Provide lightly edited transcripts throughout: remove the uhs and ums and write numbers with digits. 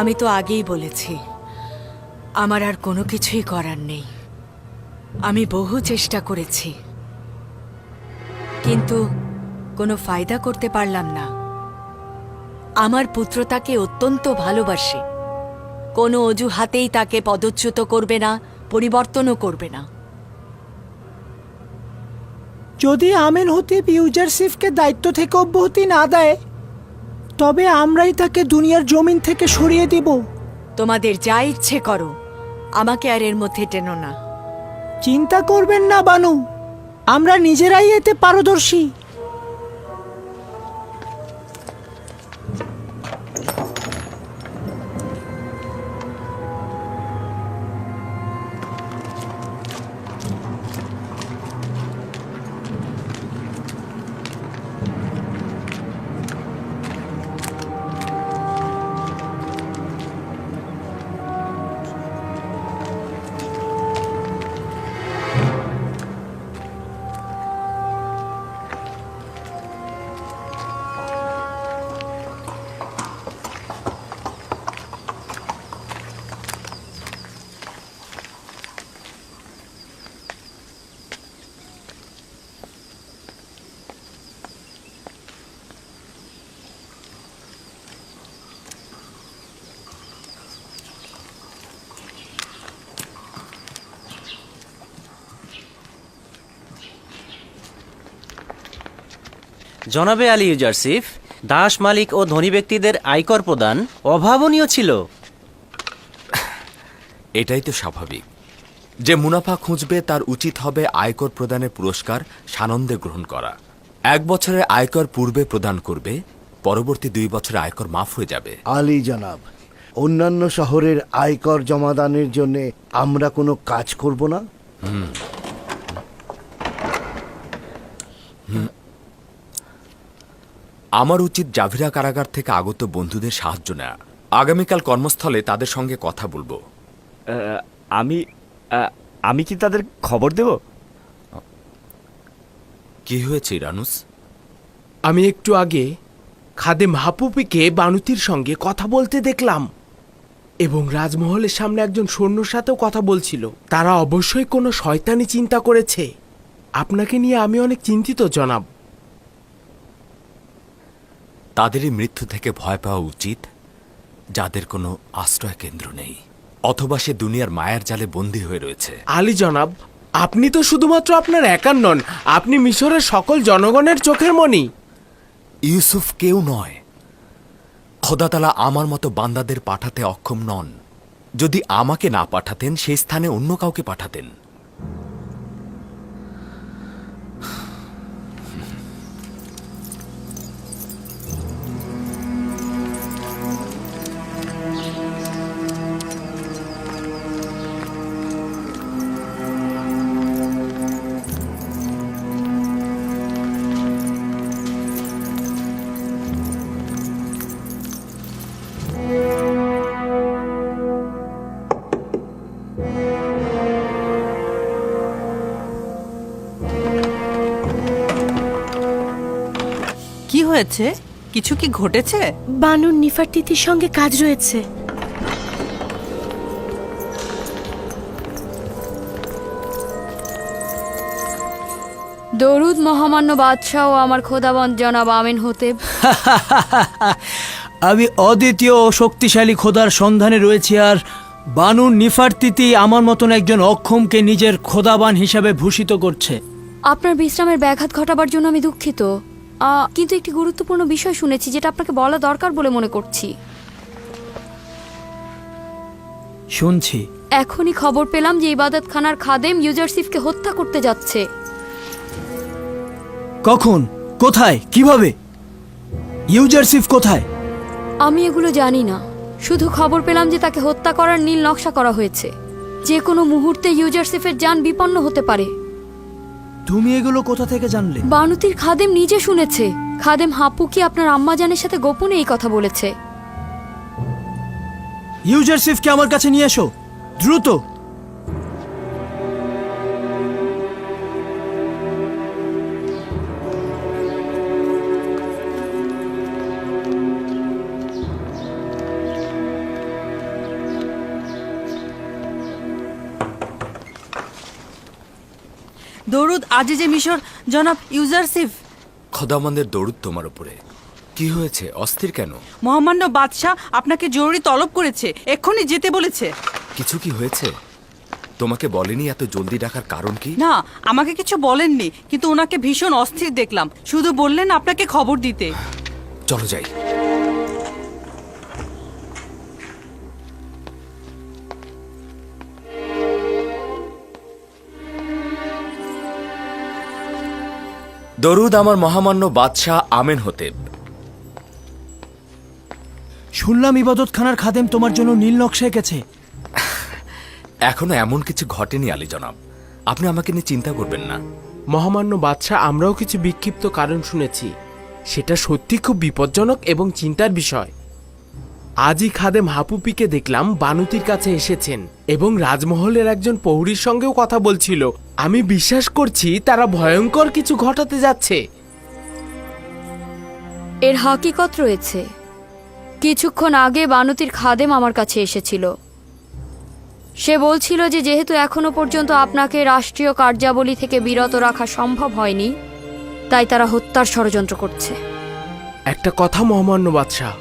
আমি তো আগেই বলেছি আমার আর কোনো কিছুই করার নেই। আমি বহু চেষ্টা করেছি, কিন্তু কোনো ফায়দা করতে পারলাম না। আমার পুত্র তাকে অত্যন্ত ভালোবাসে, কোনো অজুহাতেই তাকে পদচ্যুত করবে না, পরিবর্তনও করবে না। যদি আমিন হতিব ইউজারশিফকে দায়িত্ব থেকে অব্যাহতি না দেয়, তবে আমরাই তাকে দুনিয়ার জমিন থেকে সরিয়ে দিব। তোমাদের যা ইচ্ছে করো, আমাকে আর এর মধ্যে টেনো না। চিন্তা করবেন না বানু, আমরা নিজেরাই এতে পারদর্শী। জনাবে আলী ইউজারশিফ, দাস মালিক ও ধনী ব্যক্তিদের আয়কর প্রদান অভাবনীয় ছিল। এটাই তো স্বাভাবিক। যে মুনাফা খুঁজবে তার উচিত হবে আয়কর প্রদানের পুরস্কার সানন্দে গ্রহণ করা। 1 বছরের আয়কর পূর্বে প্রদান করবে, পরবর্তী 2 বছরের আয়কর মাফ হয়ে যাবে। আলী জনাব, অন্যান্য শহরের আয়কর জমাদানের জন্য আমরা কোনো কাজ করব না? আমার উচিত জাভিরা কারাগার থেকে আগত বন্ধুদের সাহায্য নেওয়া। আগামীকাল কর্মস্থলে তাদের সঙ্গে কথা বলবো। আমি কি তাদের খবর দেব? কি হয়েছে ইরানুস? আমি একটু আগে খাদেম হাপুপিকে বানুতির সঙ্গে কথা বলতে দেখলাম, এবং রাজমহলের সামনে একজন সৈন্যর সাথেও কথা বলছিল। তারা অবশ্যই কোনো শয়তানি চিন্তা করেছে। আপনাকে নিয়ে আমি অনেক চিন্তিত জনাব। তাদেরই মৃত্যু থেকে ভয় পাওয়া উচিত যাদের কোনো আশ্রয় কেন্দ্র নেই, অথবা সে দুনিয়ার মায়ার জালে বন্দী হয়ে রয়েছে। আলী জনাব, আপনি তো শুধুমাত্র আপনার একার নন, আপনি মিশরের সকল জনগণের চোখের মণি। ইউসুফ কেউ নয়। খোদা তাআলা আমার মতো বান্দাদের পাঠাতে অক্ষম নন। যদি আমাকে না পাঠাতেন, সেই স্থানে অন্য কাউকে পাঠাতেন। কি হয়েছে? কিছু কি ঘটেছে? বানুর নিফারতিতির সঙ্গে কাজ রয়েছে। দরুদ মহামান্য বাদশাহ ও আমার খোদাবন্দ জনাব আমিন হতেব। আমি অদ্বিতীয় ও শক্তিশালী খোদার সন্ধানে রয়েছি, আর বানুর নিফারতিতি আমার মতন একজন অক্ষমকে নিজের খোদাবান হিসাবে ভূষিত করছে। আপনার বিশ্রামের ব্যাঘাত ঘটাবার জন্য আমি দুঃখিত, কিন্তু একটি গুরুত্বপূর্ণ বিষয় শুনেছি যেটা আপনাকে বলা দরকার বলে মনে করছি। শুনছি। এখনই খবর পেলাম যে ইবাদতখানার খাদেম ইউজারশিফকে হত্যা করতে যাচ্ছে। কখন, কোথায়, কিভাবে? ইউজারশিফ কোথায়? আমি এগুলো জানি না, শুধু খবর পেলাম যে তাকে হত্যা করার নীল নকশা করা হয়েছে। যে কোনো মুহূর্তে ইউজারশিফের যান বিপন্ন হতে পারে। তুমি এগুলো কোথা থেকে জানলে? বানুতির খাদেম নিজে শুনেছে। খাদেম হাপুকি আপনার আম্মাজানের সাথে গোপনে এই কথা বলেছে। ইউজারশিফকে আমার কাছে নিয়ে এসো, দ্রুত। দরুদ আজিজে মিশর জনাব ইউজারসিফ। খোদাবন্দের দরুদ তোমার উপরে। কি হয়েছে, অস্থির কেন? মহামান্য বাদশাহ আপনাকে জরুরি তলব করেছে, এক্ষুনি যেতে বলেছে। কিছু কি হয়েছে? তোমাকে বলেনি এত জলদি ডাকার কারণ কি? না, আমাকে কিছু বলেননি, কিন্তু ওনাকে ভীষণ অস্থির দেখলাম। শুধু বললেন আপনাকে খবর দিতে। চলো যাই। দরুদ আমার মহামান্য বাদশাহ আমেন হতেব। শুনলাম ইবাদতখানার খাদেম তোমার জন্য নীল নকশা এঁকেছে। এখনো এমন কিছু ঘটেনি আলী জনাব, আপনি আমাকে নিয়ে চিন্তা করবেন না। মহামান্য বাদশাহ, আমরাও কিছু বিক্ষিপ্ত কারণ শুনেছি। সেটা সত্যি খুব বিপজ্জনক এবং চিন্তার বিষয়। আজই খাদেম হাপুপিকে দেখলাম বানুতির কাছে এসেছেন এবং রাজমহলের একজন প্রহরীর সঙ্গেও কথা বলছিল। আমি বিশ্বাস করছি তারা ভয়ঙ্কর কিছু ঘটাতে যাচ্ছে। এর হাকিকত রয়েছে। কিছুক্ষণ আগে বানুতির খাদেম আমার কাছে এসেছিল। সে বলছিল যে যেহেতু এখনো পর্যন্ত আপনাকে রাষ্ট্রীয় কার্যাবলী থেকে বিরত রাখা সম্ভব হয়নি, তাই তারা হত্যার ষড়যন্ত্র করছে। একটা কথা মহামান্য বাদশাহ,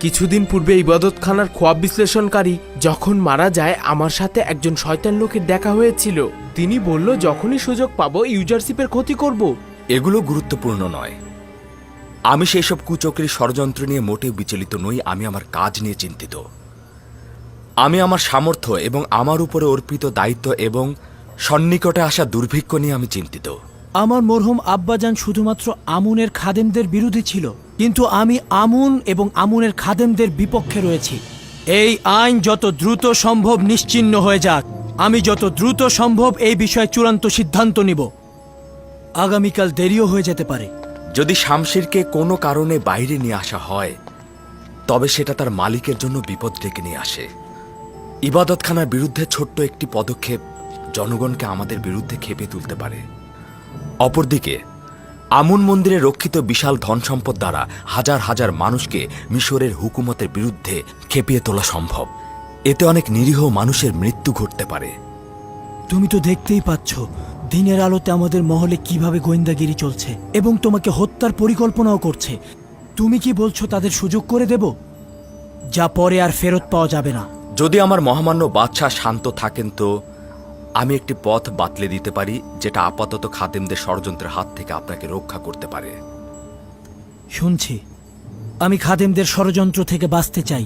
কিছুদিন পূর্বে ইবাদতখানার খোয়াব বিশ্লেষণকারী যখন মারা যায়, আমার সাথে একজন শয়তান লোকের দেখা হয়েছিল। তিনি বলল যখনই সুযোগ পাবো ইউজারশিপের ক্ষতি করব। এগুলো গুরুত্বপূর্ণ নয়। আমি সেই সব কুচক্রী ষড়যন্ত্র নিয়ে মোটেও বিচলিত নই। আমি আমার কাজ নিয়ে চিন্তিত। আমি আমার সামর্থ্য এবং আমার উপরে অর্পিত দায়িত্ব এবং সন্নিকটে আসা দুর্ভিক্ষ নিয়ে আমি চিন্তিত। আমার মরহুম আব্বাজান শুধুমাত্র আমুনের খাদেমদের বিরোধী ছিল, কিন্তু আমি আমুন এবং আমুনের খাদেমদের বিপক্ষে রয়েছি। এই আইন যত দ্রুত সম্ভব নিশ্চিহ্ন হয়ে যাক। আমি যত দ্রুত সম্ভব এই বিষয়ে চূড়ান্ত সিদ্ধান্ত নিব। আগামীকাল দেরিও হয়ে যেতে পারে। যদি শামশিরকে কোনো কারণে বাইরে নিয়ে আসা হয়, তবে সেটা তার মালিকের জন্য বিপদ ডেকে নিয়ে আসে। ইবাদতখানার বিরুদ্ধে ছোট্ট একটি পদক্ষেপ জনগণকে আমাদের বিরুদ্ধে খেপে তুলতে পারে। অপরদিকে আমুন মন্দিরে রক্ষিত বিশাল ধন সম্পদ দ্বারা হাজার হাজার মানুষকে মিশরের হুকুমতের বিরুদ্ধে খেপিয়ে তোলা সম্ভব। এতে অনেক নিরীহ মানুষের মৃত্যু ঘটতে পারে। তুমি তো দেখতেই পাচ্ছ দিনের আলোতে আমাদের মহলে কিভাবে গোয়েন্দাগিরি চলছে এবং তোমাকে হত্যার পরিকল্পনাও করছে। তুমি কি বলছো তাদের সুযোগ করে দেব, যা পরে আর ফেরত পাওয়া যাবে না? যদি আমার মহামান্য বাদশাহ শান্ত থাকেন, তো আমি একটি পথ বাতলে দিতে পারি, যেটা আপাতত খাদেমদের ষড়যন্ত্রের হাত থেকে আপনাকে রক্ষা করতে পারে। শুনছি, আমি খাদেমদের ষড়যন্ত্র থেকে বাঁচতে চাই।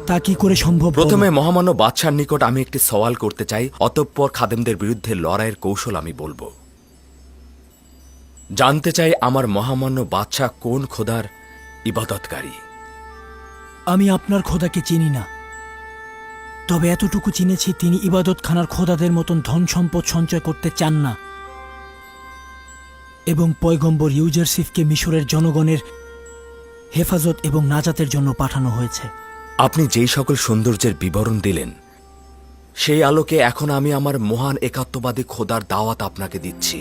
তা কি করে সম্ভব? প্রথমে মহামান্য বাদশার নিকট আমি একটি সওয়াল করতে চাই, অতঃপর খাদেমদের বিরুদ্ধে লড়াইয়ের কৌশল আমি বলবো। জানতে চাই আমার মহামান্য বাদশাহ কোন খোদার ইবাদতকারী। আমি আপনার খোদাকে চিনি না, তবে এতটুকু চিনেছি তিনি ইবাদতখানার খোদাদের মতন ধন সম্পদ সঞ্চয় করতে চান না এবং পয়গম্বর ইউজারসিফকে মিশরের জনগণের হেফাজত এবং নাজাতের জন্য পাঠানো হয়েছে। আপনি যেই সকল সৌন্দর্যের বিবরণ দিলেন, সেই আলোকে এখন আমি আমার মহান একাত্মবাদী খোদার দাওয়াত আপনাকে দিচ্ছি।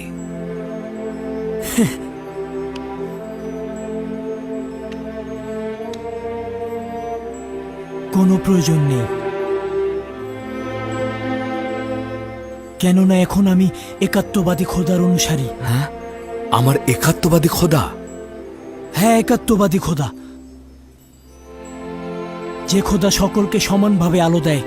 কোনো প্রয়োজন নেই, কেননা এখন আমি একাত্মবাদী খোদার অনুসারী। হ্যাঁ, আমার একাত্মবাদী খোদা? হ্যাঁ, একাত্মবাদী খোদা, যে খোদা সকলকে সমানভাবে আলো দেয়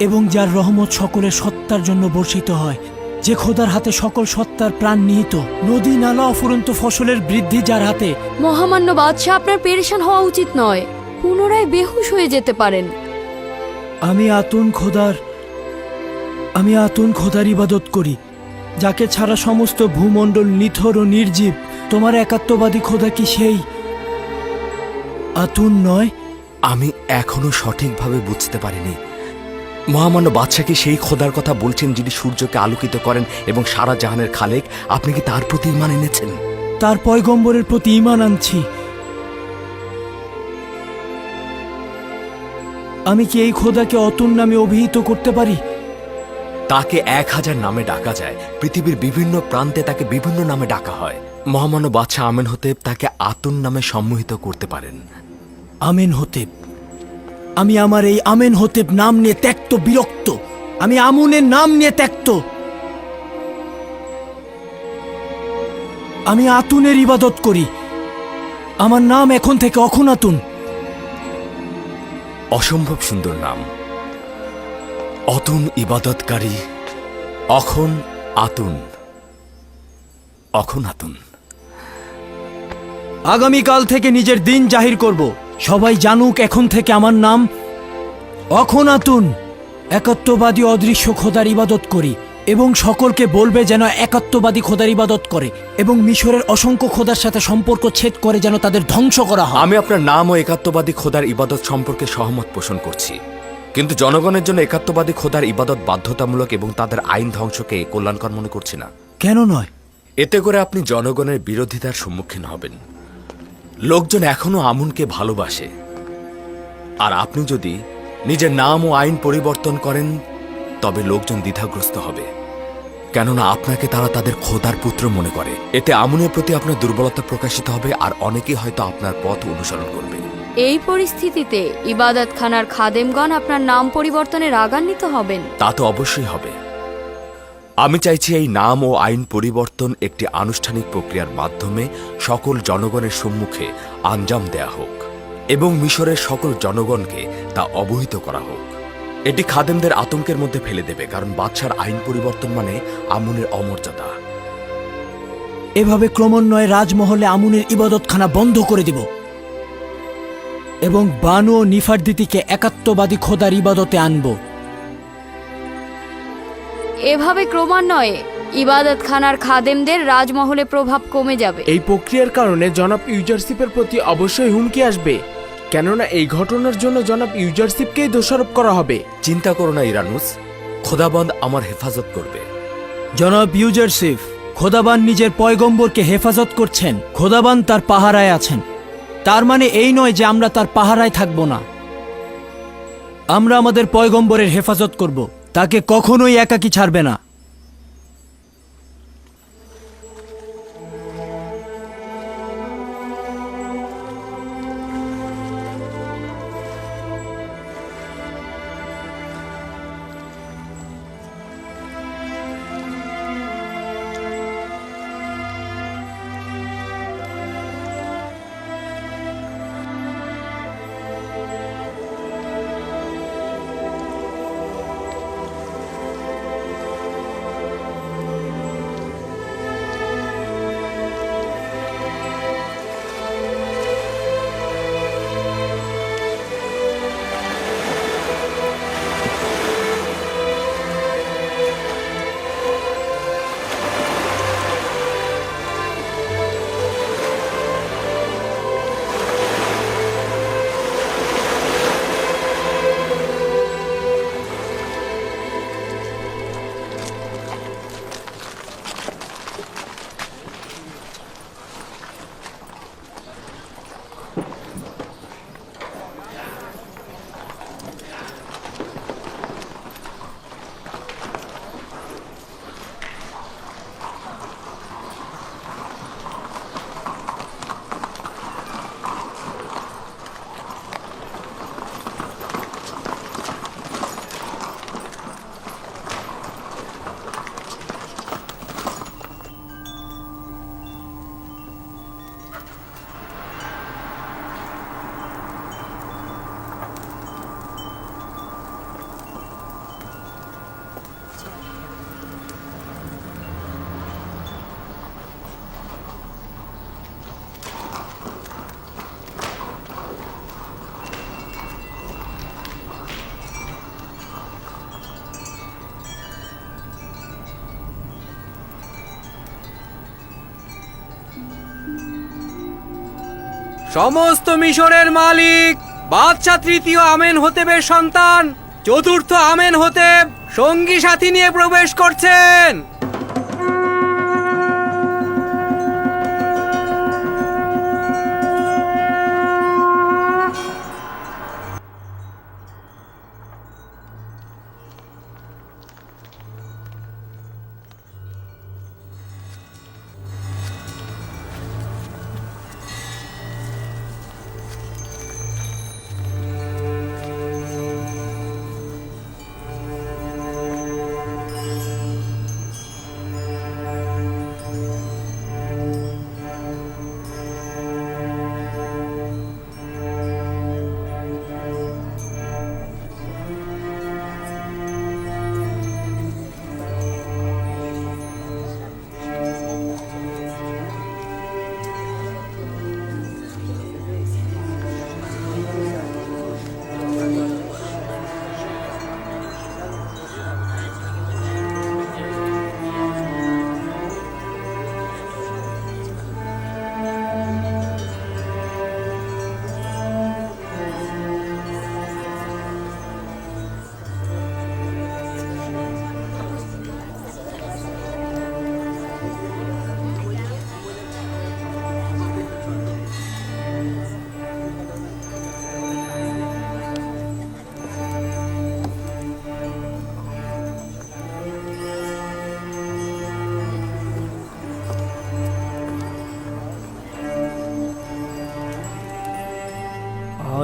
এবং যার রহমত সকলের সত্তার জন্য বর্ষিত হয়, যে খোদার হাতে সকল সত্তার প্রাণ নিহিত, নদী নালা অফুরন্ত ফসলের বৃদ্ধি যার হাতে। মহামান্য বাদশাহ, আপনার পেরেশান হওয়া উচিত নয়। পুনরায় বেহুশ হয়ে যেতে পারেন। আমি আতুন খোদার ইবাদত করি, যাকে ছাড়া সমস্ত ভূমণ্ডল নিথর ও নির্জীব। তোমার একাত্মবাদী খোদা কি সেই আতুন নয়? আমি এখনো সঠিকভাবে বুঝতে পারিনি। মহামান্য বাদশাহ কি সেই খোদার কথা বলছেন যিনি সূর্যকে আলোকিত করেন এবং সারা জাহানের খালেক? আপনি কি তার প্রতি ঈমান এনেছেন? তার পয়গম্বরের প্রতি ঈমান আনছি। আমি কি এই খোদাকে অতুন নামে অভিহিত করতে পারি? তাকে 1000 নামে ডাকা যায়। পৃথিবীর বিভিন্ন প্রান্তে তাকে বিভিন্ন নামে ডাকা হয়। মহামান্য বাদশাহ আমেন হতেব তাকে আতুন নামে সম্মোহিত করতে পারেন। আমেন হতেব? আমি আমার এই আমেন হতেব নাম নিয়ে ত্যক্ত, বিরক্ত। আমি আমুনের নাম নিয়ে ত্যক্ত। আমি আতুনের ইবাদত করি। আমার নাম এখন থেকে অখনাতুন। অসম্ভব সুন্দর নাম, অতুন ইবাদতকারী, অখন আতুন, অখনাতুন। আগামীকাল থেকে নিজের দিন জাহির করব। সবাই জানুক এখন থেকে আমার নাম অখনাতুন। একাত্মবাদী অদৃশ্য খোদার ইবাদত করি এবং সকলকে বলবে যেন একাত্মবাদী খোদার ইবাদত করে এবং মিশরের অসংখ্য খোদার সাথে সম্পর্ক ছেদ করে যেন তাদের ধ্বংস করা হয়। আমি আপনার নাম ও একাত্মবাদী খোদার ইবাদত সম্পর্কে সহমত পোষণ করছি, কিন্তু জনগণের জন্য একাত্মবাদী খোদার ইবাদত বাধ্যতামূলক এবং তাদের আইন ধ্বংসকে কল্যাণকর মনে করছি না। কেন নয়? এতে করে আপনি জনগণের বিরোধিতার সম্মুখীন হবেন। লোকজন এখনো আমুনকে ভালোবাসে, আর আপনি যদি নিজের নাম ও আইন পরিবর্তন করেন তবে লোকজন দ্বিধাগ্রস্ত হবে, কেননা আপনাকে তারা তাদের খোদার পুত্র মনে করে। এতে আমুনের প্রতি আপনার দুর্বলতা প্রকাশিত হবে, আর অনেকেই হয়তো আপনার পথ অনুসরণ করবে। এই পরিস্থিতিতে ইবাদতখানার খাদেমগণ আপনার নাম পরিবর্তনে রাগান্বিত হবেন। তা তো অবশ্যই হবে। আমি চাইছি এই নাম ও আইন পরিবর্তন একটি আনুষ্ঠানিক প্রক্রিয়ার মাধ্যমে সকল জনগণের সম্মুখে আঞ্জাম দেয়া হোক এবং মিশরের সকল জনগণকে তা অবহিত করা হোক। এটি খাদেমদের আতঙ্কের মধ্যে ফেলে দেবে, কারণ বাদশার আইন পরিবর্তন মানে আমুনের অমর্যাদা। এভাবে ক্রমান্বয়ে রাজমহলে আমুনের ইবাদতখানা বন্ধ করে দিব এবং বানু ও নিফারদিতিকে একাত্মবাদী খোদার ইবাদতে আনব। এভাবে ক্রমান্বয়ে ইবাদতখানার খাদেমদের রাজমহলে প্রভাব কমে যাবে। এই প্রক্রিয়ার কারণে জনাব ইউজারশিপের প্রতি অবশ্যই হুমকি আসবে, কেননা এই ঘটনার জন্য জনাব ইউজারশিপকেই দোষারোপ করা হবে। চিন্তা করো না ইরানুস, খোদাবন্দ আমার হেফাজত করবে। জনাব ইউজারশিফ, খোদাবান নিজের পয়গম্বরকে হেফাজত করছেন। খোদাবান তার পাহারায় আছেন। তার মানে এই নয় যে আমরা তার পাহারায় থাকব না। আমরা আমাদের পয়গম্বরের হেফাজত করব, তাকে কখনোই একাকী ছাড়বে না। সমস্ত মিশরের মালিক বাদশাহ তৃতীয় আমেনহোতেবের সন্তান চতুর্থ আমেনহোতেব সঙ্গী সাথী নিয়ে প্রবেশ করছেন।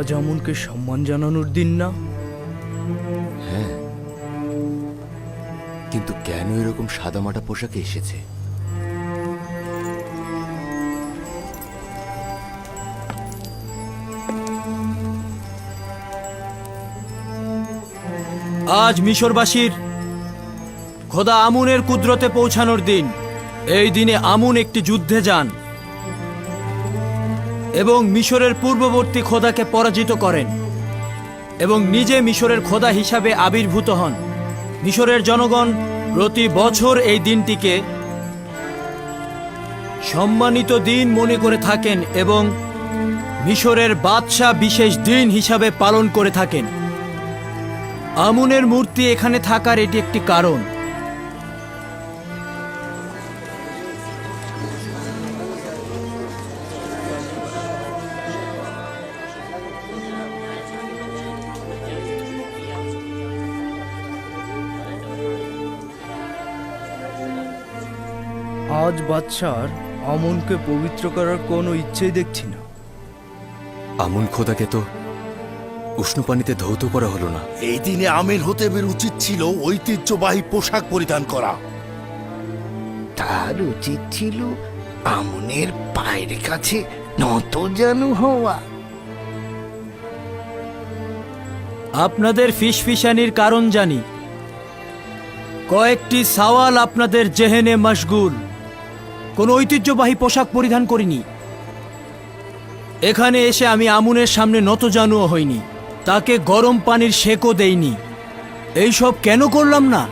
আজ আমনকে সম্মান জানানোর দিন না? হ্যাঁ, কিন্তু কেন এরকম সাদামাটা পোশাকে এসেছে? আজ মিশরবাসীর খোদা আমুনের কুদরতে পৌঁছানোর দিন। এই দিনে আমুন একটি যুদ্ধে যান এবং মিশরের পূর্ববর্তী খোদাকে পরাজিত করেন এবং নিজে মিশরের খোদা হিসাবে আবির্ভূত হন। মিশরের জনগণ প্রতি বছর এই দিনটিকে সম্মানিত দিন মনে করে থাকেন এবং মিশরের বাদশাহ বিশেষ দিন হিসাবে পালন করে থাকেন। আমুনের মূর্তি এখানে থাকার এটি একটি কারণ। আজ বাদশার আমনকে পবিত্র করার কোনো ইচ্ছেই দেখছি না। আমুন খোদাকে তো উষ্ণ পানিতে ধৌত করা হলো না। এই দিনে আমিন হতেবের উচিত ছিল ঐতিহ্যবাহী পোশাক পরিধান করা। তার উচিত ছিল আমনের পায়ের কাছে নতজানু হওয়া। আপনাদের ফিসফিসানির কারণ জানি। কয়েকটি সওয়াল আপনাদের জেহেনে মশগুল। কোন ঐতিহ্যবাহী পোশাক পরিধান করিনি। এখানে এসে আমি আমুনের সামনে নতজানুও হইনি, তাকে গরম পানির সেকও দেইনি। এইসব কেন করলাম না?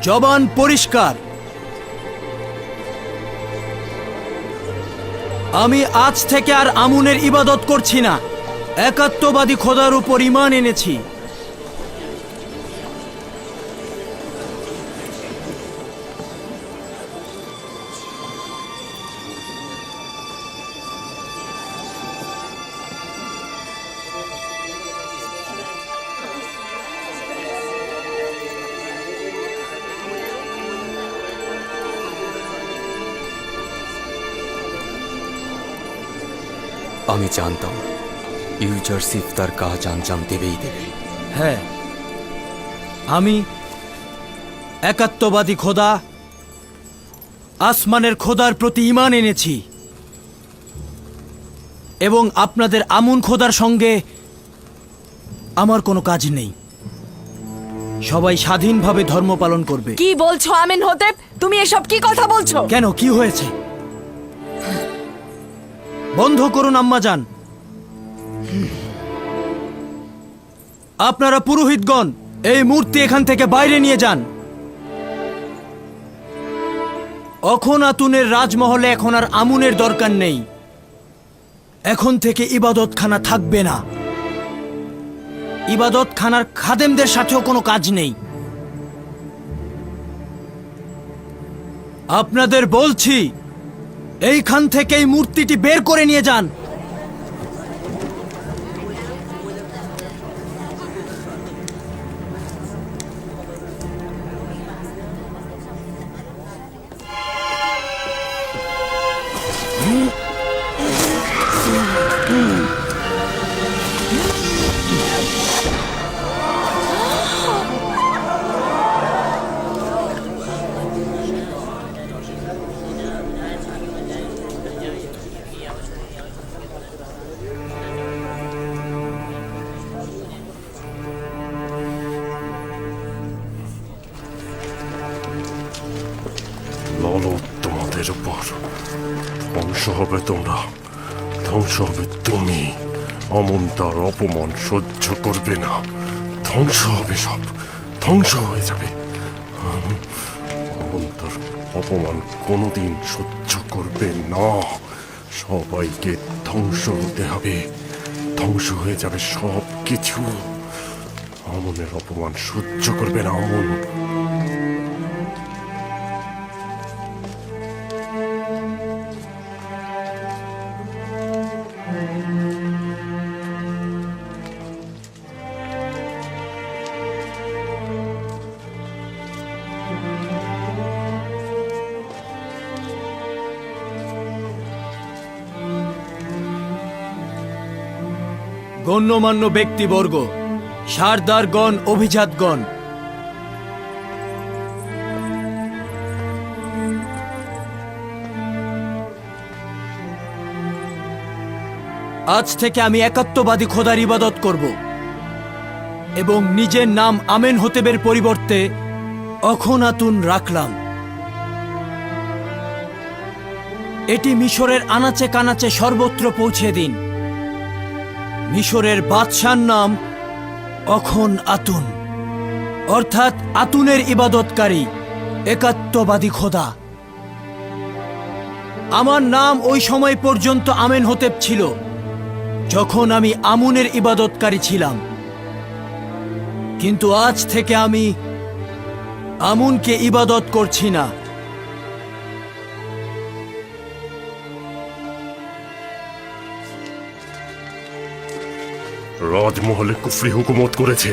জবান পরিষ্কার। আমি আজ থেকে আর আমুনের ইবাদত করছি না। একাত্মবাদী খোদার উপর ঈমান এনেছি। আমি জানতাম ইউজারশিপ তার কাজ আঞ্জাম দেবেই দেবে। হ্যাঁ, আমি একাত্মবাদী খোদা আসমানের খোদার প্রতি ঈমান এনেছি এবং আপনাদের আমুন খোদার সঙ্গে আমার কোনো কাজ নেই। সবাই স্বাধীনভাবে ধর্ম পালন করবে। কি বলছো আমিন হতেব? তুমি এসব কি কথা বলছো? কেন, কি হয়েছে? বন্ধ করুন আম্মাজান। আপনারা পুরোহিতগণ এই মূর্তি এখান থেকে বাইরে নিয়ে যান। অখনাতুনের রাজমহলে এখন আর আমুনের দরকার নেই। এখন থেকে ইবাদতখানা থাকবে না। ইবাদতখানার খাদেমদের সাথেও কোনো কাজ নেই। আপনাদের বলছি, এইখান থেকে এই মূর্তিটি বের করে নিয়ে যান। তোমাদের উপর ধ্বংস হবে, তোমরা ধ্বংস হবে। তুমি অমন তার অপমান সহ্য করবে না। ধ্বংস হবে, সব ধ্বংস হয়ে যাবে। অমন তার অপমান কোনোদিন সহ্য করবে না। সবাইকে ধ্বংস হতে হবে, ধ্বংস হয়ে যাবে সব কিছু। অমনের অপমান সহ্য করবে না অমন। গণ্যমান্য ব্যক্তিবর্গ, সারদারগণ, অভিজাতগণ, আজ থেকে আমি একাত্মবাদী খোদার ইবাদত করব এবং নিজের নাম আমেনহোতেবের পরিবর্তে অখনাতুন রাখলাম। এটি মিশরের আনাচে কানাচে সর্বত্র পৌঁছে দিন। মিশরের বাদশার নাম অখন আতুন, অর্থাৎ আতুনের ইবাদতকারী, একাত্মবাদী খোদা। আমার নাম ওই সময় পর্যন্ত আমেনহোতেব ছিল যখন আমি আমুনের ইবাদতকারী ছিলাম, কিন্তু আজ থেকে আমি আমুনকে ইবাদত করছি না। রাজমহলে কুফরি হুকুমত করেছে।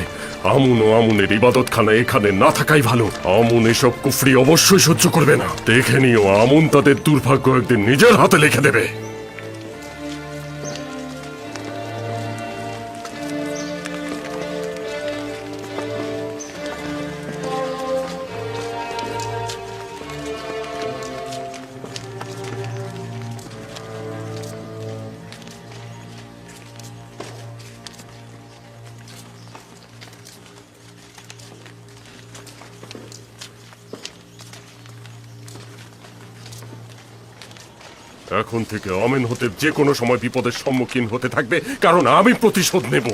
আমুন ও আমুনের ইবাদতখানা এখানে না থাকাই ভালো। আমুন এসব কুফরি অবশ্যই সহ্য করবে না। দেখে নিও, আমুন তাদের দুর্ভাগ্য একদিন নিজের হাতে লিখে দেবে। এখন থেকে আমেনহোতেব যে কোনো সময় বিপদের সম্মুখীন হতে থাকবে, কারণ আমি প্রতিশোধ নেব।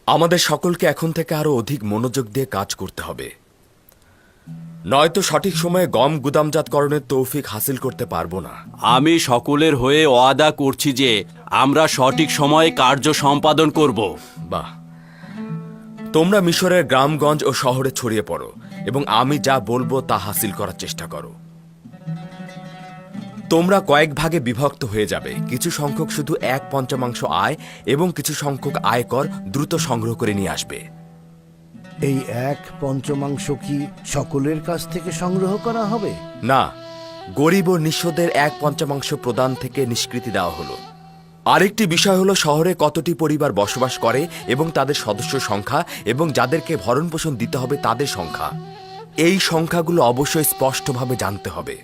আমাদের সকলকে এখন থেকে আরো অধিক মনোযোগ দিয়ে কাজ করতে হবে, নয়তো সঠিক সময়ে গম গুদামজাতকরণের তৌফিক হাসিল করতে পারবো না। আমি সকলের হয়ে ওয়াদা করছি যে আমরা সঠিক সময়ে কার্য সম্পাদন করব। বাহ, তোমরা মিশরের গ্রামগঞ্জ ও শহরে ছড়িয়ে পড়ো এবং আমি যা বলবো তা হাসিল করার চেষ্টা করো। তোমরা কয়েক ভাগে বিভক্ত হয়ে যাবে। কিছু সংখ্যক শুধু 1/5 আয় এবং কিছু সংখ্যক আয়কর দ্রুত সংগ্রহ করে নিয়ে আসবে। এই 1/5 কি সকলের কাছ থেকে সংগ্রহ করা হবে? না, গরিব ও নিঃস্বদের 1/5 প্রদান থেকে নিষ্কৃতি দেওয়া হলো। আরেকটি বিষয় হলো শহরে কতটি পরিবার বসবাস করে এবং তাদের সদস্য সংখ্যা এবং যাদেরকে ভরণ পোষণ দিতে হবে তাদের সংখ্যা। এই সংখ্যাগুলো অবশ্যই স্পষ্টভাবে জানতে হবে।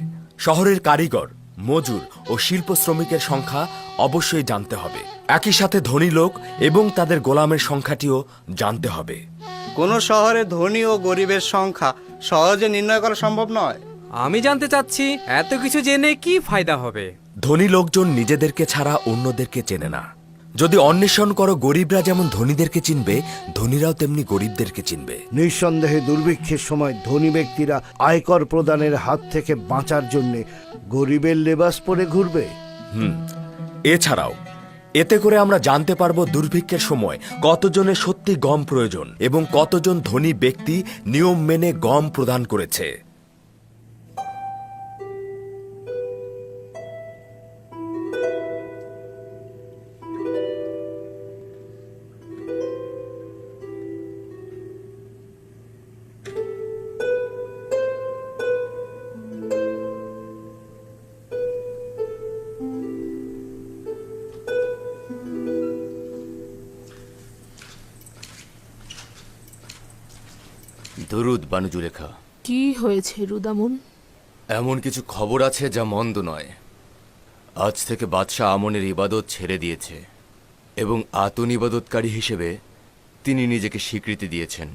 শহরের কারিগর, মজুর ও শিল্প শ্রমিকের সংখ্যা অবশ্যই জানতে হবে। একই সাথে ধনী লোক এবং তাদের গোলামের সংখ্যাটিও জানতে হবে। কোন শহরে ধনী ও গরিবের সংখ্যা সহজে নির্ণয় করা সম্ভব নয়। আমি জানতে চাচ্ছি, এত কিছু জেনে কি ফায়দা হবে? ধনী লোকজন নিজেদেরকে ছাড়া অন্যদেরকে চেনে না। যদি অন্বেষণ করো, গরিবরা যেমন ধনীদেরকে চিনবে, ধনীরাও তেমনি গরিবদেরকে চিনবে। নিঃসন্দেহে দুর্ভিক্ষের সময় ধনী ব্যক্তিরা আয়কর প্রদানের হাত থেকে বাঁচার জন্য গরিবের লেবাস পরে ঘুরবে। এছাড়াও এতে করে আমরা জানতে পারবো দুর্ভিক্ষের সময় কতজনের সত্যি গম প্রয়োজন এবং কতজন ধনী ব্যক্তি নিয়ম মেনে গম প্রদান করেছে। দরুদ বানু জুলেখা। কি হয়েছে রুদামুন? এমন কিছু খবর আছে যা মন্দ নয়। আজ থেকে বাদশাহ আমনের ইবাদত ছেড়ে দিয়েছে এবং আতুন ইবাদতকারী হিসেবে তিনি নিজেকে স্বীকৃতি দিয়েছেন।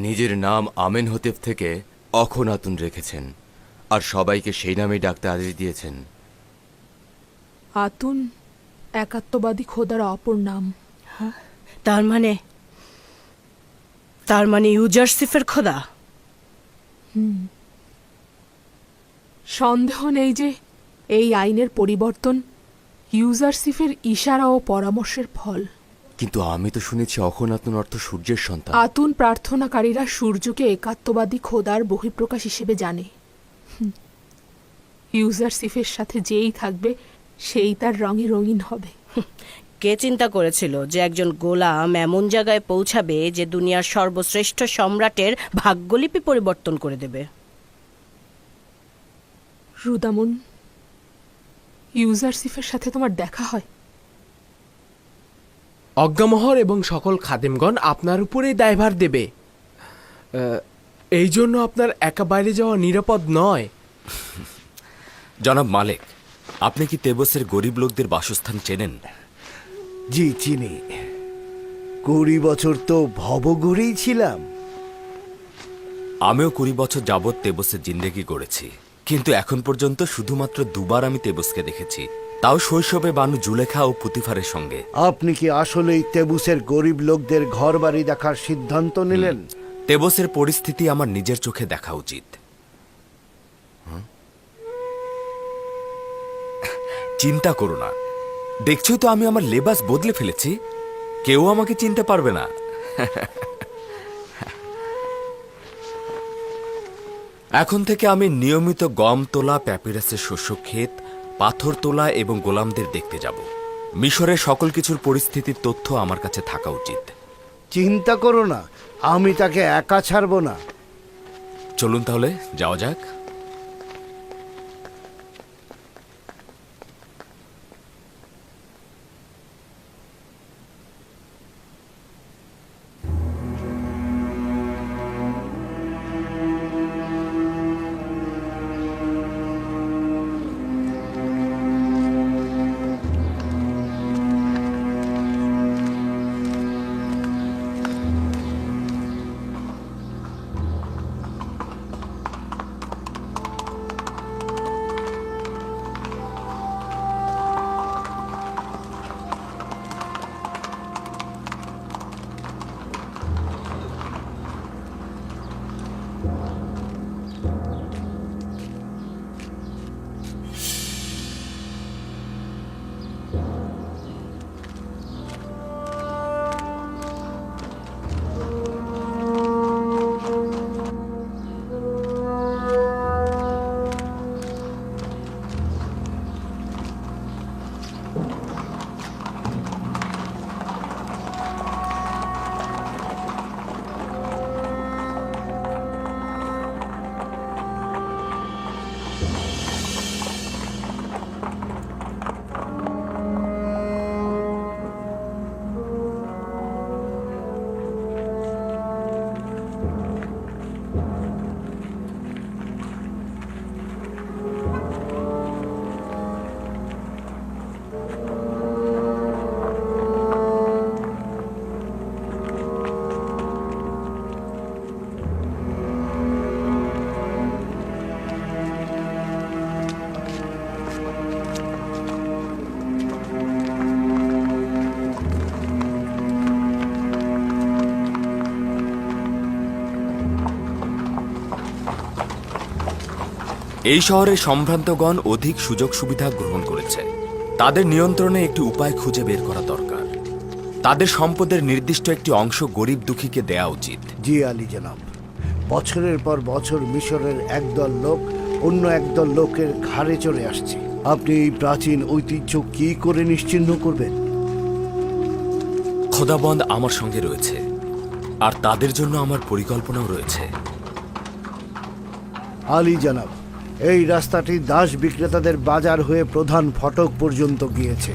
নিজের নাম আমেনহোতেব থেকে অখন আতুন রেখেছেন আর সবাইকে সেই নামেই ডাকতে আদেশ দিয়েছেন। আতুন একাত্মবাদী খোদার অপর নাম। তার মানে ইউজারসিফের খোদা? সন্দেহ নেই যে এই আইনের পরিবর্তন ইউজারশিপের ইশারা ও পরামর্শের ফল। কিন্তু আমি তো শুনেছি অখনাতন অর্থ সূর্যের সন্তান। আতুন প্রার্থনাকারীরা সূর্যকে একাত্মবাদী খোদার বহিঃপ্রকাশ হিসেবে জানে। ইউজারশিপের সাথে যেই থাকবে সেই তার রঙে রঙিন হবে। কে চিন্তা করেছিল যে একজন গোলাম এমন জায়গায় পৌঁছাবে যে দুনিয়ার সর্বশ্রেষ্ঠ সম্রাটের ভাগ্যলিপি পরিবর্তন করে দেবে? রুদামুন, ইউজারশিপের সাথে তোমার দেখা হয়? অজ্ঞামহর এবং সকল খাদেমগণ আপনার উপরেই দায়ভার দেবে। এই জন্য আপনার একা বাইরে যাওয়া নিরাপদ নয়। জনাব মালিক, আপনি কি তেবসের গরিব লোকদের বাসস্থান চেনেন? জি চিনি। 20 বছর তো ভবঘুরেই ছিলাম। আমিও 20 বছর যাবৎ তেবসে জিন্দেগি করেছি, কিন্তু এখন পর্যন্ত শুধুমাত্র দুবার আমি তেবসকে দেখেছি, তাও শৈশবে বানু জুলেখা ও পুতিফারের সঙ্গে। আপনি কি আসলেই তেবুসের গরিব লোকদের ঘর বাড়ি দেখার সিদ্ধান্ত নিলেন? তেবসের পরিস্থিতি আমার নিজের চোখে দেখা উচিত। চিন্তা করো না, দেখছো তো আমি আমার লেবাস বদলে ফেলেছি, কেউ আমাকে চিনতে পারবে না। এখন থেকে আমি নিয়মিত গম তোলা, প্যাপিরাসের শস্য ক্ষেত, পাথর তোলা এবং গোলামদের দেখতে যাব। মিশরের সকল কিছুর পরিস্থিতির তথ্য আমার কাছে থাকা উচিত। চিন্তা করো না, আমি তাকে একা ছাড়বো না। চলুন তাহলে যাওয়া যাক। এই শহরের সম্ভ্রান্তগণ অধিক সুযোগ সুবিধা গ্রহণ করেছে। তাদের নিয়ন্ত্রণে একটি উপায় খুঁজে বের করা দরকার। তাদের সম্পদের নির্দিষ্ট একটি অংশ গরিব দুঃখীকে দেয়া উচিত। জি আলী জনাব, বছরের পর বছর মিশরের একদল লোক অন্য একদল লোকের ঘাড়ে চড়ে আসছে। আপনি এই প্রাচীন ঐতিহ্য কি করে নিশ্চিহ্ন করবেন? খোদাবন্দ আমার সঙ্গে রয়েছে, আর তাদের জন্য আমার পরিকল্পনাও রয়েছে। আলী জনাব, এই রাস্তাটি দাস বিক্রেতাদের বাজার হয়ে প্রধান ফটক পর্যন্ত গিয়েছে।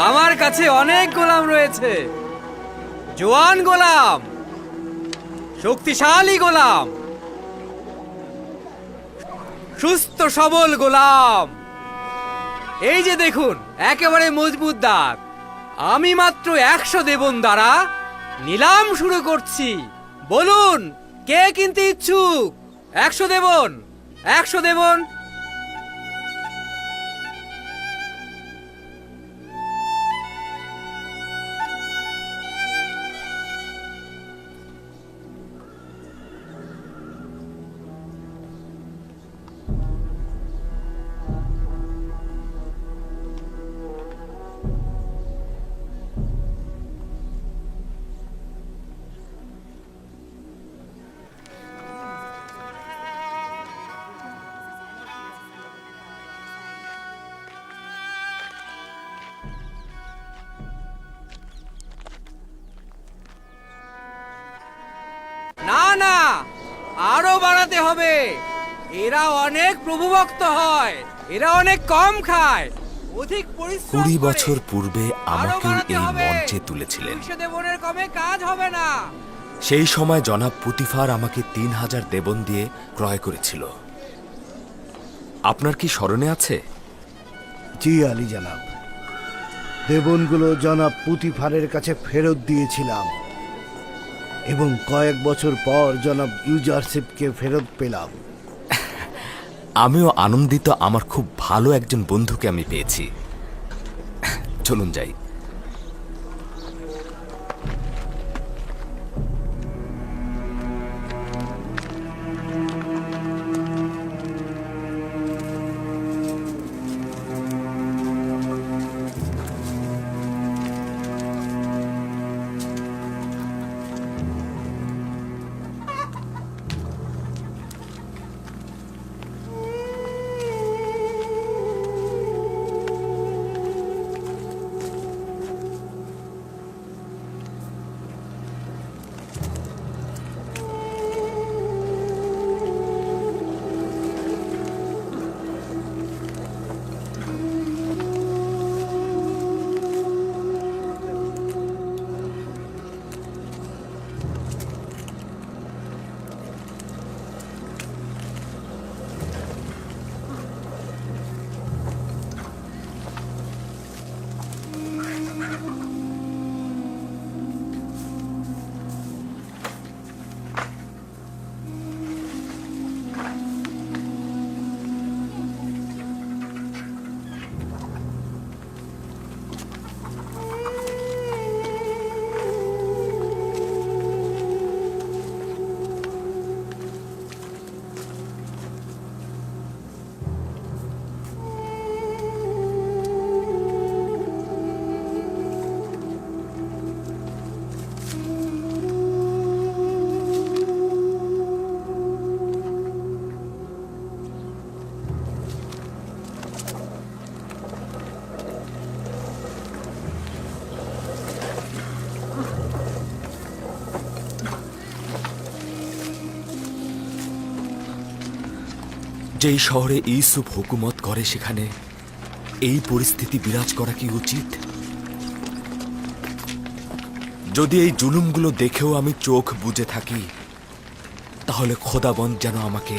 আমার কাছে অনেক গোলাম রয়েছে, জোয়ান গোলাম, শক্তিশালী গোলাম, সুস্থ সবল গোলাম। এই যে দেখুন, একেবারে মজবুত দাঁত। আমি মাত্র 100 দেবন দ্বারা নিলাম শুরু করছি। বলুন, কে কিনতে ইচ্ছুক? 100 দেবন, 100 দেবন। না না, আরো বাড়াতে হবে। এরা অনেক প্রভুভক্ত হয়, এরা অনেক কম খায়, অধিক পরিশ্রম 20 করে। বছর পূর্বে আরো আমাকে বাড়াতে এই হবে। মঞ্চে তুলেছিলেন। 200 দেবনের কমে কাজ হবে না। সেই সময় জনাব পুতিফার আমাকে 3000 দেবন দিয়ে ক্রয় করেছিল। আপনার কি স্মরণে আছে? জি আলী জনাব, দেবনগুলো জনাব পুতিফারের কাছে ফেরত দিয়েছিলাম এবং কয়েক বছর পর জনাব ইউজারশিপকে ফেরত পেলাম। আমিও আনন্দিত, আমার খুব ভালো একজন বন্ধুকে আমি পেয়েছি। চলুন যাই। যেই শহরে ইউসুফ হুকুমত করে সেখানে এই পরিস্থিতি বিরাজ করা কি উচিত? যদি এই জুলুমগুলো দেখেও আমি চোখ বুজে থাকি, তাহলে খোদাবন্দ যেন আমাকে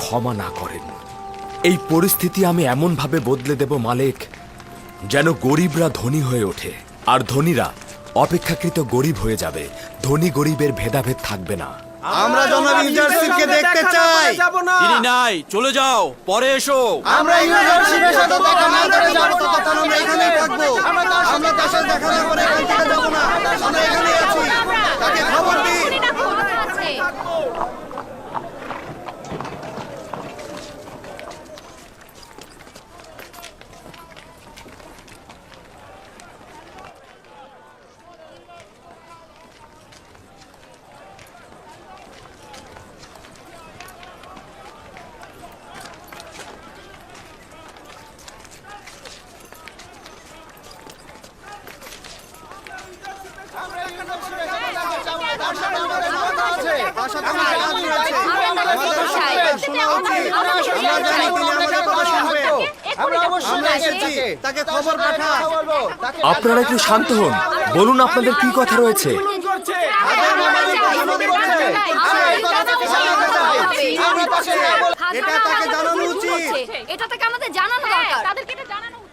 ক্ষমা না করেন। এই পরিস্থিতি আমি এমনভাবে বদলে দেব মালিক, যেন গরিবরা ধনী হয়ে ওঠে আর ধনীরা অপেক্ষাকৃত গরিব হয়ে যাবে। ধনী গরিবের ভেদাভেদ থাকবে না। আমরা জনাব ইউজারশিপকে দেখতে চাই। তিনি নাই, চলে যাও, পরে এসো। আমরা ইউজারশিপের সাথে দেখা না করে যাব ততক্ষণ আমরা এখানেই থাকবো। আমরা তার সাথে দেখা না করে এখান থেকে যাব না। আমরা এখানেই আছি, তাকে খবর দিন। আমরা আপনারা একটু শান্ত হন, বলুন আপনাদের কি কথা রয়েছে। এটা তাকে আমাদের জানানো দরকার। তাদেরকে এটা জানানো উচিত।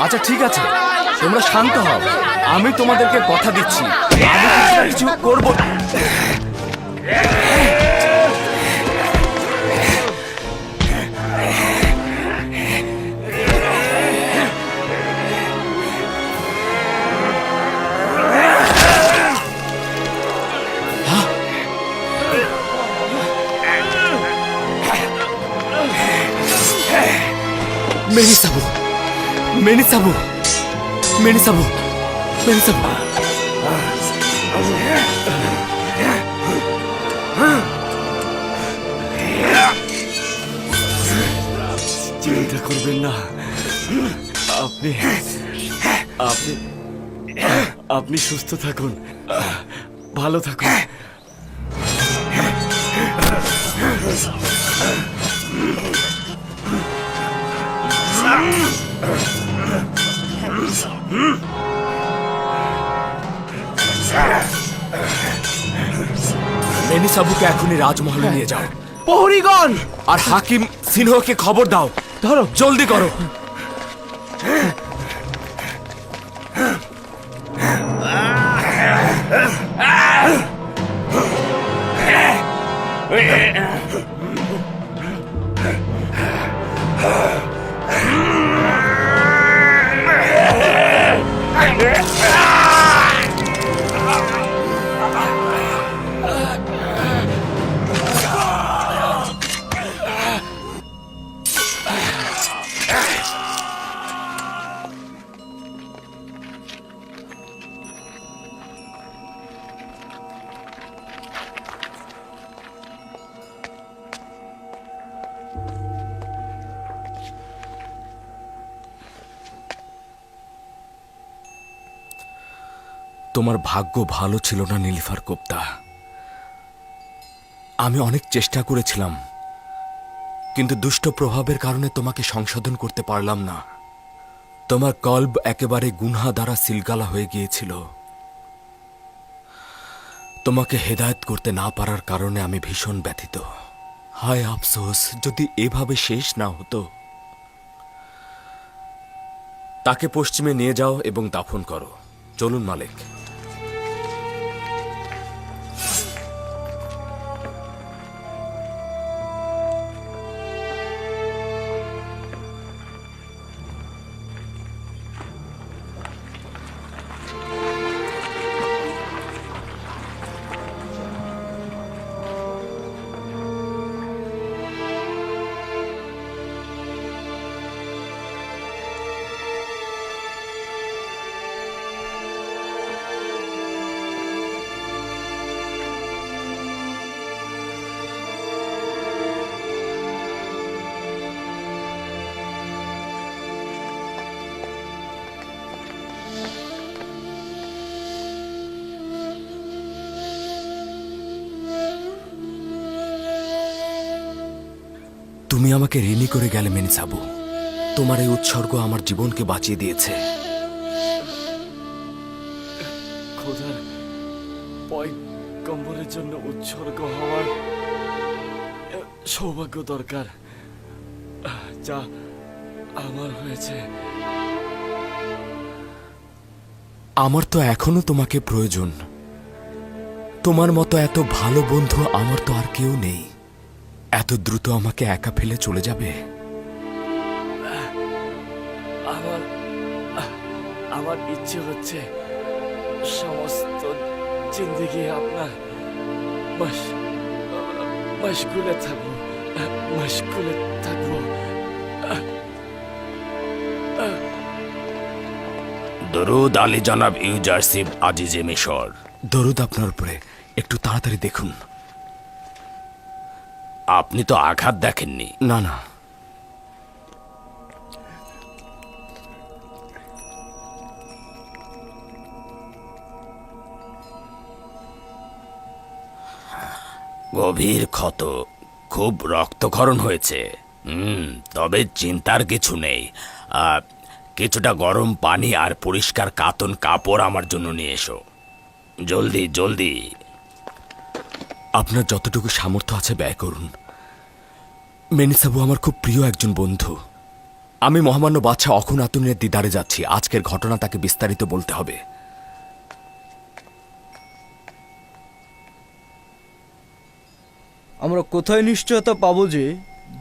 আচ্ছা ঠিক আছে, তোমরা শান্ত হও, আমি তোমাদেরকে কথা দিচ্ছি আমি কিছু না কিছু করব। মেনিসাবু, মেনিসাবু, মেনিসাবু, মেনিসাবু। চিন্তা করবেন না, আপনি আপনি আপনি সুস্থ থাকুন, ভালো থাকুন। মেনিসাবুকে এখনই রাজমহলে নিয়ে যাও। প্রহরীগণ, আর হাকিম সিনহকে খবর দাও, ধরো, জলদি করো। তোমার ভাগ্য ভালো ছিল না নীলিফার কোপ্তা। আমি অনেক চেষ্টা করেছিলাম, কিন্তু দুষ্ট প্রভাবের কারণে তোমাকে সংশোধন করতে পারলাম না। তোমার কল্ব একেবারে গুনহা দ্বারা সিলগালা হয়ে গিয়েছিল। তোমাকে হেদায়েত করতে না পারার কারণে আমি ভীষণ ব্যথিত। হায় আফসোস, যদি এভাবে শেষ না হতো। তাকে পশ্চিমে নিয়ে যাও এবং দাফন করো। চলুন মালিক। তুমি আমাকে ঋণী করে গেলে মেনিসাবু। তোমার এই উৎসর্গ আমার জীবনকে বাঁচিয়ে দিয়েছে। খোদার পয়গম্বরের জন্য উৎসর্গ হওয়ার সৌভাগ্য দরকার, যা আমার হয়েছে। আমার তো এখনো তোমাকে প্রয়োজন। তোমার মতো এত ভালো বন্ধু আমার তো আর কেউ নেই। এত দ্রুত আমাকে একা ফেলে চলে যাবে? আমার ইচ্ছে হচ্ছে সমস্ত জিন্দেগি আপনার মশগুলে থাকবো, মশগুলে থাকবো। দরুদ আলী জনাব ইউজারসিফ আজিজে মিশর। দরুদ আপনার উপরে, একটু তাড়াতাড়ি দেখুন। আপনি তো আঘাত দেখেননি। না না, গভীর ক্ষত, খুব রক্তক্ষরণ হয়েছে। তবে চিন্তার কিছু নেই। কিছুটা গরম পানি আর পরিষ্কার কাতন কাপড় আমার জন্য নিয়ে এসো, জলদি জলদি। আপনার যতটুকু সামর্থ্য আছে ব্যয় করুন। মেনিসাবু আমার খুব প্রিয় একজন বন্ধু। আমি মহামান্য বাদশাহ অখুন আতুনের দিদারে যাচ্ছি। আজকের ঘটনা তাকে বিস্তারিত বলতে হবে। আমরা কোথায় নিশ্চয়তা পাবো যে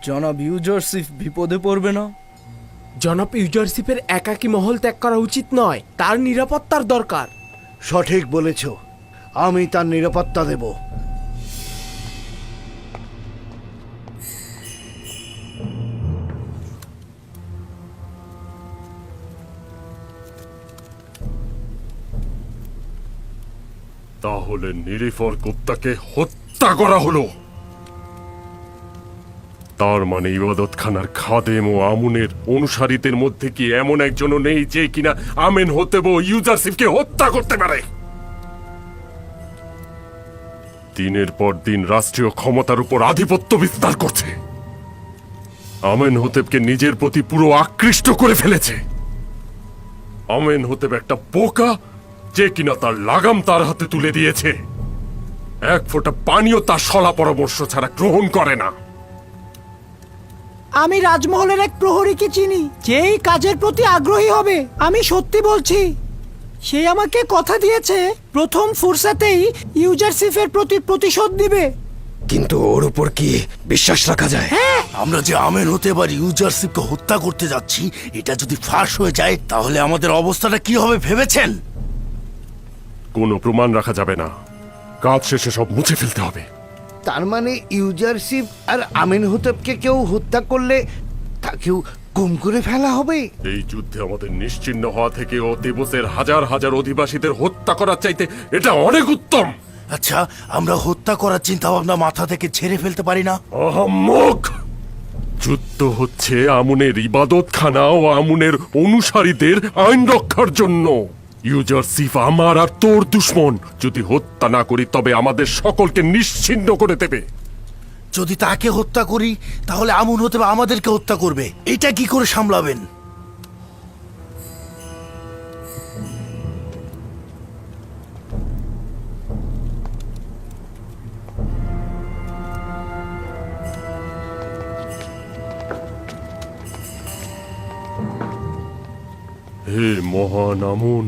জনাব ইউজারসিফ বিপদে পড়বে না? জনাব ইউজারশিপের একাকী মহল ত্যাগ করা উচিত নয়, তার নিরাপত্তার দরকার। সঠিক বলেছ, আমি তার নিরাপত্তা দেব। তাহলে নিরিফর কুত্তাকে হত্যা করা হলো। তার মানে ইবাদতখানার খাদেম ও আমুনের অনুসারীদের মধ্যে কি এমন একজনও নেই যে কিনা আমেন হতেব ইউজারশিপকে হত্যা করতে পারে? দিনের পর দিন রাষ্ট্রীয় ক্ষমতার উপর আধিপত্য বিস্তার করছে। আমেন হোতেবকে নিজের প্রতি পুরো আকৃষ্ট করে ফেলেছে। আমেন হোতেব একটা বোকা যে কিনা তার লাগাম তার হাতে তুলে দিয়েছে। এক ফোঁটা পানিও তার সলা পরামর্শ ছাড়া গ্রহণ করে না। আমি রাজমহলের এক প্রহরীকে চিনি, যেই কাজের প্রতি আগ্রহী হবে। আমি সত্যি বলছি, সে আমাকে কথা দিয়েছে প্রথম ফুরসাতেই ইউজারশিফের প্রতি প্রতিশোধ দিবে। কিন্তু ওর উপর কি বিশ্বাস রাখা যায়? হ্যাঁ, আমরা যে আমেন হতে এবার ইউজারশিপকে হত্যা করতে যাচ্ছি, এটা যদি ফাঁস হয়ে যায় তাহলে আমাদের অবস্থাটা কি হবে ভেবেছেন? কোনো প্রমাণ রাখা যাবে না। কাজ শেষে সব মুছে ফেলতে হবে। তার মানে ইউজারশিপ আর আমেন হোতেবকে কেউ হত্যা করলে তাকেও গুম করে ফেলা হবে? এই যুদ্ধে আমাদের নিশ্চিহ্ন হওয়া থেকে ও তেবসের হাজার হাজার অধিবাসীদের হত্যা করার চাইতে এটা অনেক উত্তম। আচ্ছা, আমরা হত্যা করার চিন্তা ভাবনা মাথা থেকে ঝেড়ে ফেলতে পারি না? আহাম্মক! যুদ্ধ হচ্ছে আমুনের ইবাদতখানা ও আমুনের অনুসারীদের আইন রক্ষার জন্য। ইউজারশিপ আমার আর তোর দুশ্মন। যদি হত্যা না করি তবে আমাদের সকলকে নিশ্চিহ্ন করে দেবে। যদি তাকে হত্যা করি তাহলে আমুন হতে আমাদেরকে হত্যা করবে। এটা কি করে সামলাবেন? হে মহান আমুন,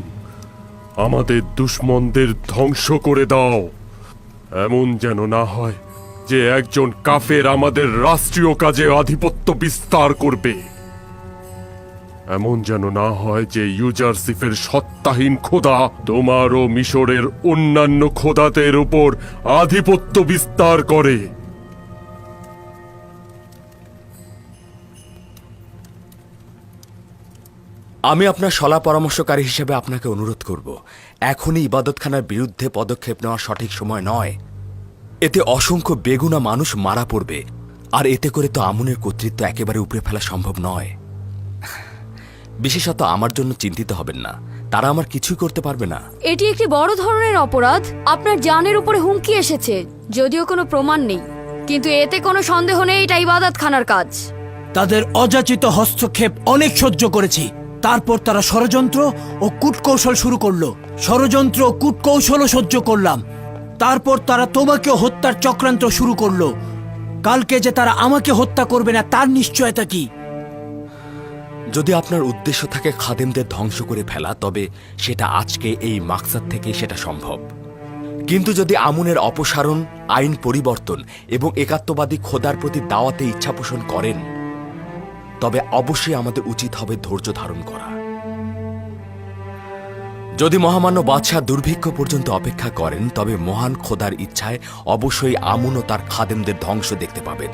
আমাদের দুশ্মনদের ধ্বংস করে দাও। এমন যেন না হয় যে একজন কাফের আমাদের রাষ্ট্রীয় কাজে আধিপত্য বিস্তার করবে। এমন যেন না হয় যে ইউজারশিফের সত্তাহীন খোদা তোমার ও মিশরের অন্যান্য খোদাদের উপর আধিপত্য বিস্তার করে। আমি আপনার সলা পরামর্শকারী হিসেবে আপনাকে অনুরোধ করব, এখনই ইবাদতখানার বিরুদ্ধে পদক্ষেপ নেওয়া সঠিক সময় নয়। এতে অসংখ্য বেগুনা মানুষ মারা পড়বে, আর এতে করে তো আমুনের কর্তৃত্ব একেবারে উপড়ে ফেলা সম্ভব নয়। বিশেষত আমার জন্য চিন্তিত হবেন না, তারা আমার কিছুই করতে পারবে না। এটি একটি বড় ধরনের অপরাধ। আপনার জানের উপরে হুমকি এসেছে, যদিও কোনো প্রমাণ নেই, কিন্তু এতে কোনো সন্দেহ নেই এটা ইবাদতখানার কাজ। তাদের অযাচিত হস্তক্ষেপ অনেক সহ্য করেছি, তারপর তারা ষড়যন্ত্র ও কূটকৌশল শুরু করলো। ষড়যন্ত্র ও কূটকৌশলও সহ্য করলাম, তারপর তারা তোমাকে হত্যার চক্রান্ত শুরু করলো। কালকে যে তারা আমাকে হত্যা করবে না তার নিশ্চয়তা কি? যদি আপনার উদ্দেশ্য থাকে খাদেমদের ধ্বংস করে ফেলা, তবে সেটা আজকে এই মাকসাদ থেকে সেটা সম্ভব। কিন্তু যদি আমুনের অপসারণ, আইন পরিবর্তন এবং একাত্মবাদী খোদার প্রতি দাওয়াতে ইচ্ছা পোষণ করেন, তবে অবশ্যই আমাদের উচিত হবে ধৈর্য ধারণ করা। যদি মহামান্য বাদশাহ দুর্ভিক্ষ পর্যন্ত অপেক্ষা করেন, তবে মহান খোদার ইচ্ছায় অবশ্যই আমুন ও তার খাদেমদের ধ্বংস দেখতে পাবেন।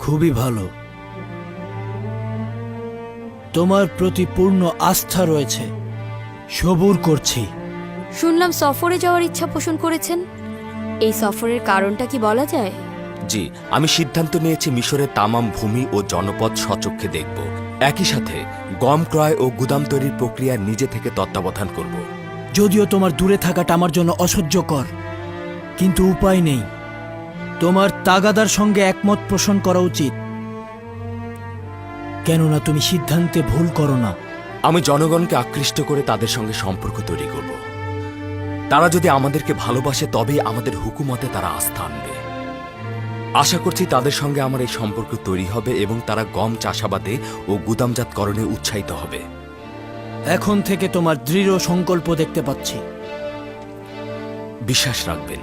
খুবই ভালো, তোমার প্রতি পূর্ণ আস্থা রয়েছে। সবুর করছি, শুনলাম সফরে যাওয়ার ইচ্ছা পোষণ করেছেন। এই সফরের কারণটা কি বলা যায়? জি, আমি সিদ্ধান্ত নিয়েছি মিশরের তামাম ভূমি ও জনপদ সচক্ষে দেখব। একই সাথে গম ক্রয় ও গুদাম তৈরির প্রক্রিয়া নিজে থেকে তত্ত্বাবধান করব। যদিও তোমার দূরে থাকাটা আমার জন্য অসহ্যকর, কিন্তু উপায় নেই। তোমার তাগাদার সঙ্গে একমত পোষণ করা উচিত, কেননা তুমি সিদ্ধান্তে ভুল করো না। আমি জনগণকে আকৃষ্ট করে তাদের সঙ্গে সম্পর্ক তৈরি করব। তারা যদি আমাদেরকে ভালোবাসে তবেই আমাদের হুকুমতে তারা আস্থা আনবে। আশা করছি তাদের সঙ্গে আমার এই সম্পর্ক তৈরি হবে এবং তারা গম চাষাবাদে ও গুদামজাতকরণে উৎসাহিত হবে। এখন থেকে তোমার দৃঢ় সংকল্প দেখতে পাচ্ছি। বিশ্বাস রাখবেন।